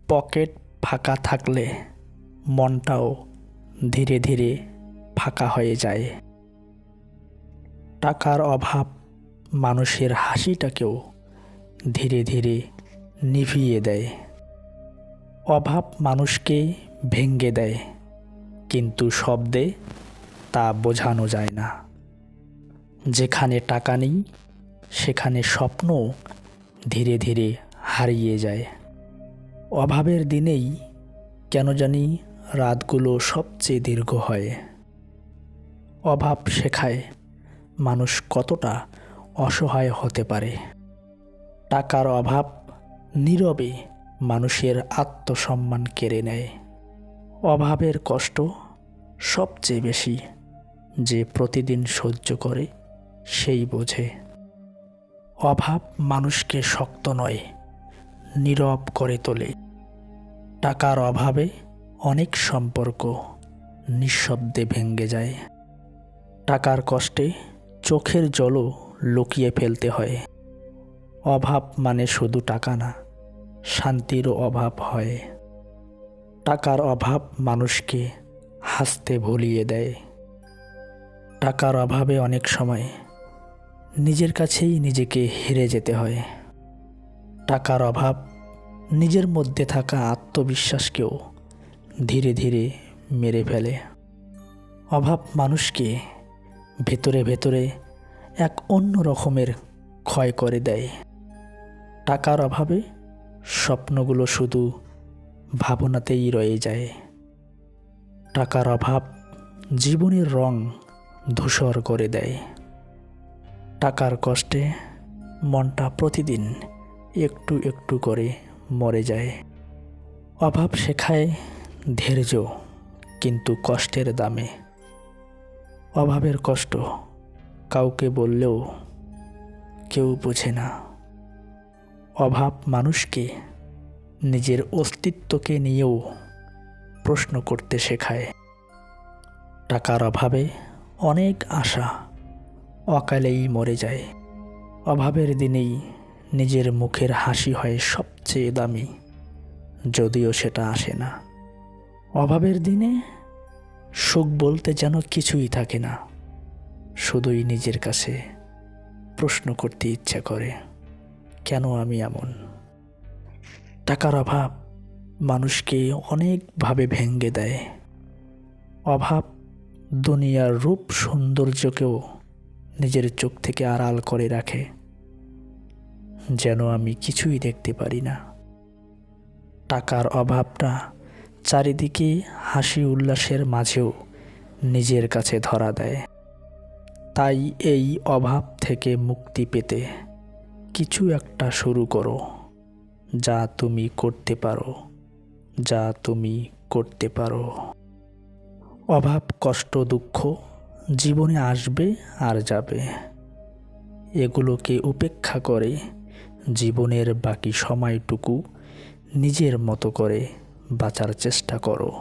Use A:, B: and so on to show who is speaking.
A: Pocket ফাঁকা থাকলে মনটাও ধীরে ধীরে ফাঁকা হয়ে যায়। টাকার অভাব মানুষের হাসিটাকেও ধীরে ধীরে নিভিয়ে দেয়। অভাব মানুষকে ভেঙে দেয়, কিন্তু শব্দে তা বোঝানো যায় না। যেখানে টাকা নেই সেখানে স্বপ্ন ধীরে ধীরে হারিয়ে যায়। অভাবের দিনেই কেন জানি রাতগুলো সবচেয়ে দীর্ঘ হয়। অভাব শেখায় মানুষ কতটা অসহায় হতে পারে। টাকার অভাব নীরবে মানুষের আত্মসম্মান কেড়ে নেয়। অভাবের কষ্ট সবচেয়ে বেশি যে প্রতিদিন সহ্য করে সেই বোঝে। অভাব মানুষকে শক্ত নয়, নীরব করে তোলে। টাকার অভাবে অনেক সম্পর্ক নিঃশব্দে ভেঙে যায়। টাকার কষ্টে চোখের জলও লুকিয়ে ফেলতে হয়। অভাব মানে শুধু টাকা না, শান্তিরও অভাব হয়। টাকার অভাব মানুষকে হাসতে ভুলিয়ে দেয়। টাকার অভাবে অনেক সময় নিজের কাছেই নিজেকে হেরে যেতে হয়। টাকার অভাব নিজের মধ্যে থাকা আত্মবিশ্বাসকেও ধীরে ধীরে মেরে ফেলে। অভাব মানুষকে ভেতরে ভেতরে এক অন্য রকমের ক্ষয় করে দেয়। টাকার অভাবে স্বপ্নগুলো শুধু ভাবনাতেই রয়ে যায়। টাকার অভাব জীবনের রং ধূসর করে দেয়। টাকার কষ্টে মনটা প্রতিদিন একটু একটু করে মরে যায়। অভাব শেখায় ধৈর্য, কিন্তু কষ্টের দামে। অভাবের কষ্ট কাউকে বললেও কেউ বোঝে না। অভাব মানুষকে নিজের অস্তিত্বকে নিয়েও প্রশ্ন করতে শেখায়। টাকার অভাবে অনেক আশা অকালেই মরে যায়। অভাবের দিনেই নিজের মুখের হাসি হয় সবচেয়ে দামি, যদিও সেটা আসে না। অভাবের দিনে সুখ বলতে যেন কিছুই থাকে না, শুধুই নিজের কাছে প্রশ্ন করতে ইচ্ছা করে, কেন আমি এমন? টাকার অভাব মানুষকে অনেকভাবে ভেঙে দেয়। অভাব দুনিয়ার রূপ সৌন্দর্যকেও নিজের চোখ থেকে আড়াল করে রাখে, যেন আমি কিছুই দেখতে পারি না। টাকার অভাবটা চারিদিকে হাসি উল্লাসের মাঝেও নিজের কাছে ধরা দেয়। তাই এই অভাব থেকে মুক্তি পেতে কিছু একটা শুরু করো, যা তুমি করতে পারো, যা তুমি করতে পারো। অভাব, কষ্ট, দুঃখ জীবনে আসবে আর যাবে। এগুলোকে উপেক্ষা করে জীবনের বাকি সময়টুকু নিজের মতো করে বাঁচার চেষ্টা করো।